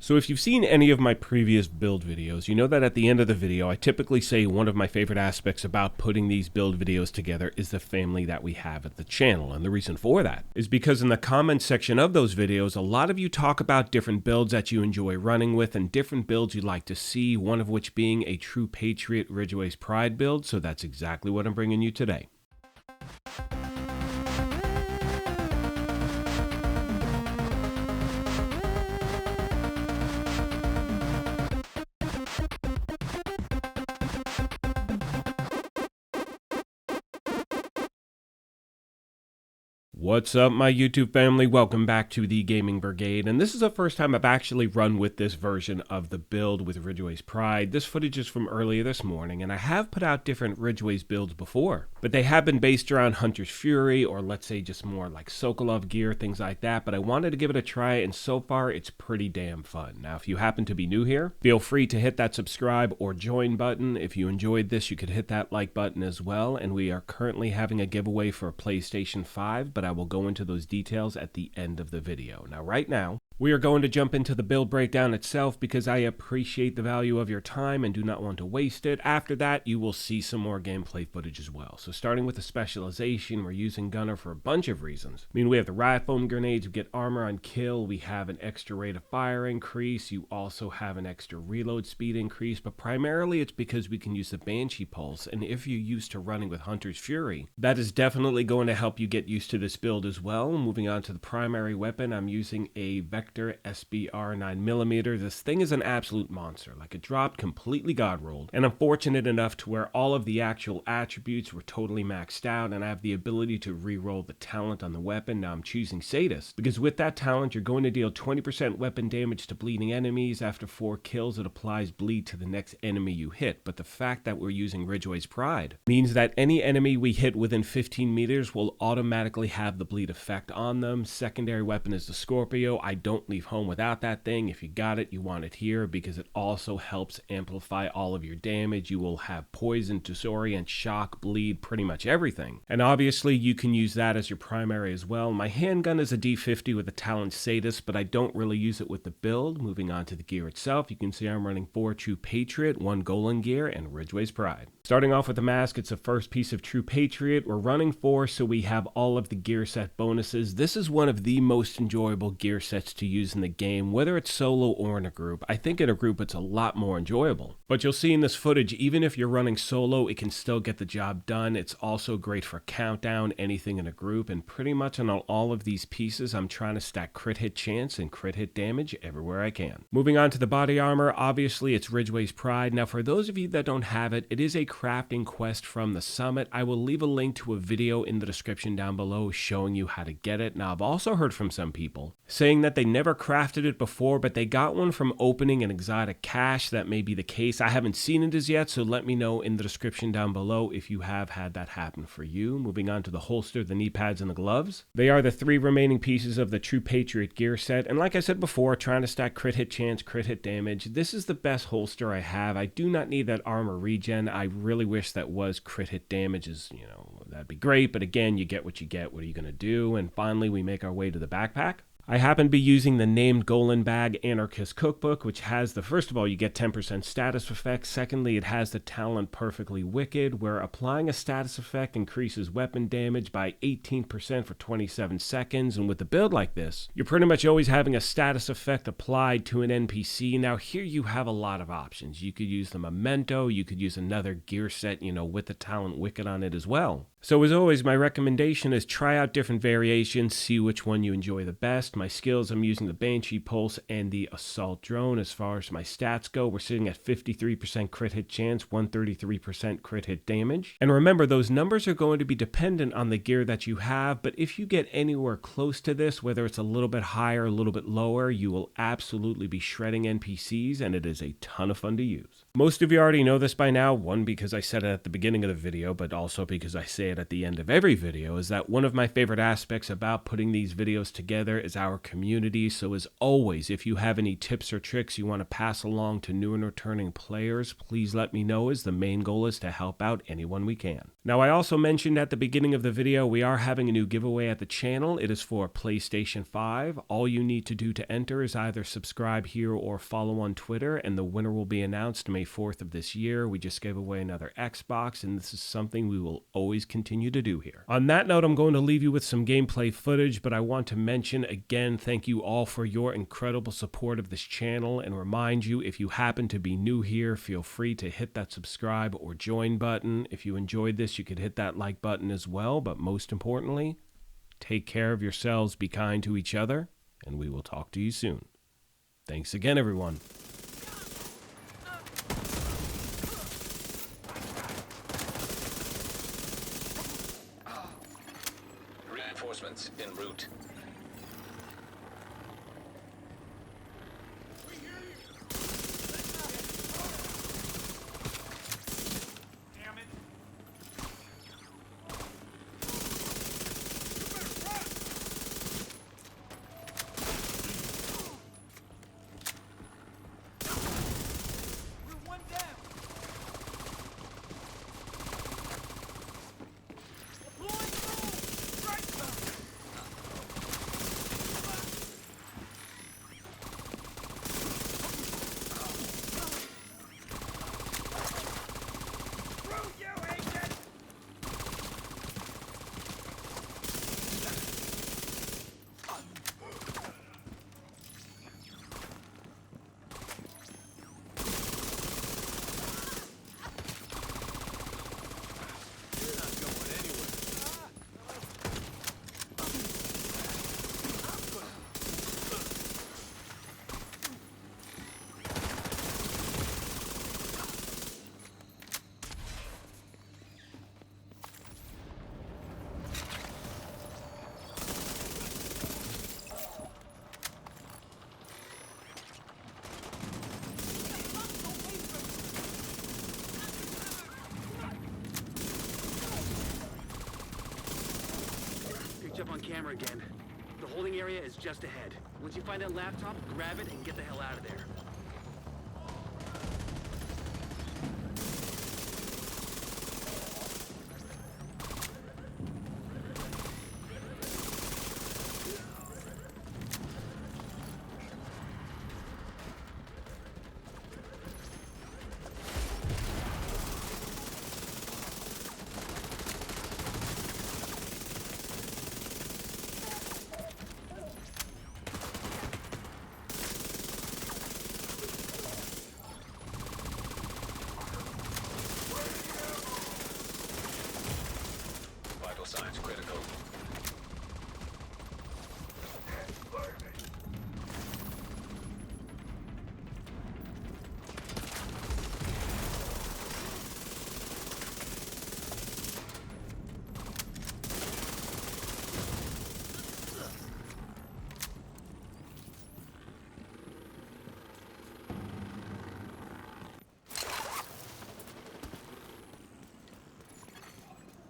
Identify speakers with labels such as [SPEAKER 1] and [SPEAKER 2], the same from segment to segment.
[SPEAKER 1] So if you've seen any of my previous build videos, you know that at the end of the video, I typically say one of my favorite aspects about putting these build videos together is the family that we have at the channel. And the reason for that is because in the comments section of those videos, a lot of you talk about different builds that you enjoy running with and different builds you'd like to see, one of which being a true Patriot Ridgeways Pride build. So that's exactly what I'm bringing you today. What's up, my YouTube family? Welcome back to the Gaming Brigade, and this is the first time I've actually run with this version of the build with Ridgeways Pride. This footage is from earlier this morning, and I have put out different Ridgeways builds before, but they have been based around Hunter's Fury, or let's say just more like Sokolov gear, things like that, but I wanted to give it a try, and so far it's pretty damn fun. Now, if you happen to be new here, feel free to hit that subscribe or join button. If you enjoyed this, you could hit that like button as well, and we are currently having a giveaway for a PlayStation 5, but I will go into those details at the end of the video. Now, right now, we are going to jump into the build breakdown itself because I appreciate the value of your time and do not want to waste it. After that, you will see some more gameplay footage as well. So starting with the specialization, we're using Gunner for a bunch of reasons. I mean, we have the riot foam grenades, we get armor on kill, we have an extra rate of fire increase, you also have an extra reload speed increase, but primarily it's because we can use the Banshee Pulse, and if you're used to running with Hunter's Fury, that is definitely going to help you get used to this build as well. Moving on to the primary weapon, I'm using a Vector SBR 9mm. This thing is an absolute monster. Like, it dropped completely god rolled, and I'm fortunate enough to where all of the actual attributes were totally maxed out, and I have the ability to re-roll the talent on the weapon. Now I'm choosing Sadist because with that talent you're going to deal 20% weapon damage to bleeding enemies. After 4 kills it applies bleed to the next enemy you hit, but the fact that we're using Ridgeway's Pride means that any enemy we hit within 15 meters will automatically have the bleed effect on them. Secondary weapon is the Scorpio. I don't leave home without that thing. If you got it, you want it here because it also helps amplify all of your damage. You will have poison, disorient, shock, bleed, pretty much everything. And obviously you can use that as your primary as well. My handgun is a D50 with a talent Sadist, but I don't really use it with the build. Moving on to the gear itself, you can see I'm running 4 True Patriot, 1 Golan gear, and Ridgeway's Pride. Starting off with the mask, it's the first piece of True Patriot. We're running 4, so we have all of the gear set bonuses. This is one of the most enjoyable gear sets to use in the game, whether it's solo or in a group. I think in a group it's a lot more enjoyable. But you'll see in this footage, even if you're running solo, it can still get the job done. It's also great for countdown, anything in a group, and pretty much on all of these pieces, I'm trying to stack crit hit chance and crit hit damage everywhere I can. Moving on to the body armor, obviously it's Ridgeway's Pride. Now, for those of you that don't have it, it is a crafting quest from the summit. I will leave a link to a video in the description down below showing you how to get it. Now, I've also heard from some people saying that they never crafted it before, but they got one from opening an exotic cache. That may be the case. I haven't seen it as yet, so let me know in the description down below if you have had that happen for you. Moving on to the holster, the knee pads, and the gloves. They are the 3 remaining pieces of the True Patriot gear set, and like I said before, trying to stack crit hit chance, crit hit damage. This is the best holster I have. I do not need that armor regen. I really wish that was crit hit damage, that'd be great, but again, you get what you get. What are you going to do? And finally, we make our way to the backpack. I happen to be using the named Golan bag Anarchist Cookbook, which has first of all, you get 10% status effect. Secondly, it has the talent Perfectly Wicked, where applying a status effect increases weapon damage by 18% for 27 seconds. And with a build like this, you're pretty much always having a status effect applied to an NPC. Now here you have a lot of options. You could use the Memento, you could use another gear set, with the talent Wicked on it as well. So as always, my recommendation is try out different variations, see which one you enjoy the best. My skills, I'm using the Banshee Pulse and the Assault Drone. As far as my stats go, we're sitting at 53% crit hit chance, 133% crit hit damage. And remember, those numbers are going to be dependent on the gear that you have, but if you get anywhere close to this, whether it's a little bit higher, a little bit lower, you will absolutely be shredding NPCs, and it is a ton of fun to use. Most of you already know this by now, one, because I said it at the beginning of the video, but also because I say it at the end of every video, is that one of my favorite aspects about putting these videos together is our community. So as always, if you have any tips or tricks you want to pass along to new and returning players, please let me know, as the main goal is to help out anyone we can. Now, I also mentioned at the beginning of the video, we are having a new giveaway at the channel. It is for PlayStation 5. All you need to do to enter is either subscribe here or follow on Twitter, and the winner will be announced May 4th of this year. We just gave away another Xbox, and this is something we will always continue to do here. On that note, I'm going to leave you with some gameplay footage, but I want to mention again, thank you all for your incredible support of this channel, and remind you, if you happen to be new here, feel free to hit that subscribe or join button. If you enjoyed this, you could hit that like button as well, but most importantly, take care of yourselves, be kind to each other, and we will talk to you soon. Thanks again, everyone.
[SPEAKER 2] Reinforcements en route.
[SPEAKER 3] Damn it. We're one down. Deploying through. Strike zone. Through you, agent. You're not going anywhere.
[SPEAKER 4] Picked you up on camera again. The holding area is just ahead. Once you find that laptop, grab it and get the hell out of there.
[SPEAKER 2] Vital signs critical.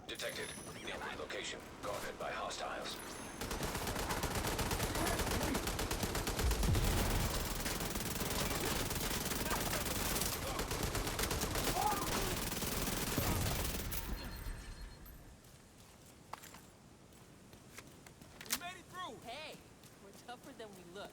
[SPEAKER 2] Detected. Nearby location guarded by hostiles.
[SPEAKER 3] We made it through.
[SPEAKER 5] Hey, we're tougher than we look.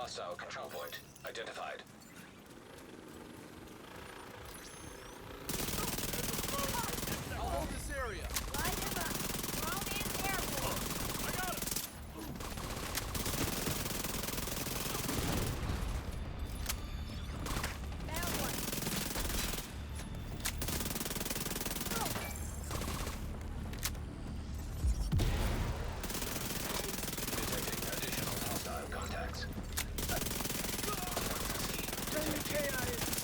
[SPEAKER 2] Hostile control point identified.
[SPEAKER 3] I'll hold this area.
[SPEAKER 6] Light him up. Drone in airborne.
[SPEAKER 3] I got him.
[SPEAKER 6] Down one.
[SPEAKER 2] Detecting additional hostile contacts.
[SPEAKER 3] Turn the KIA.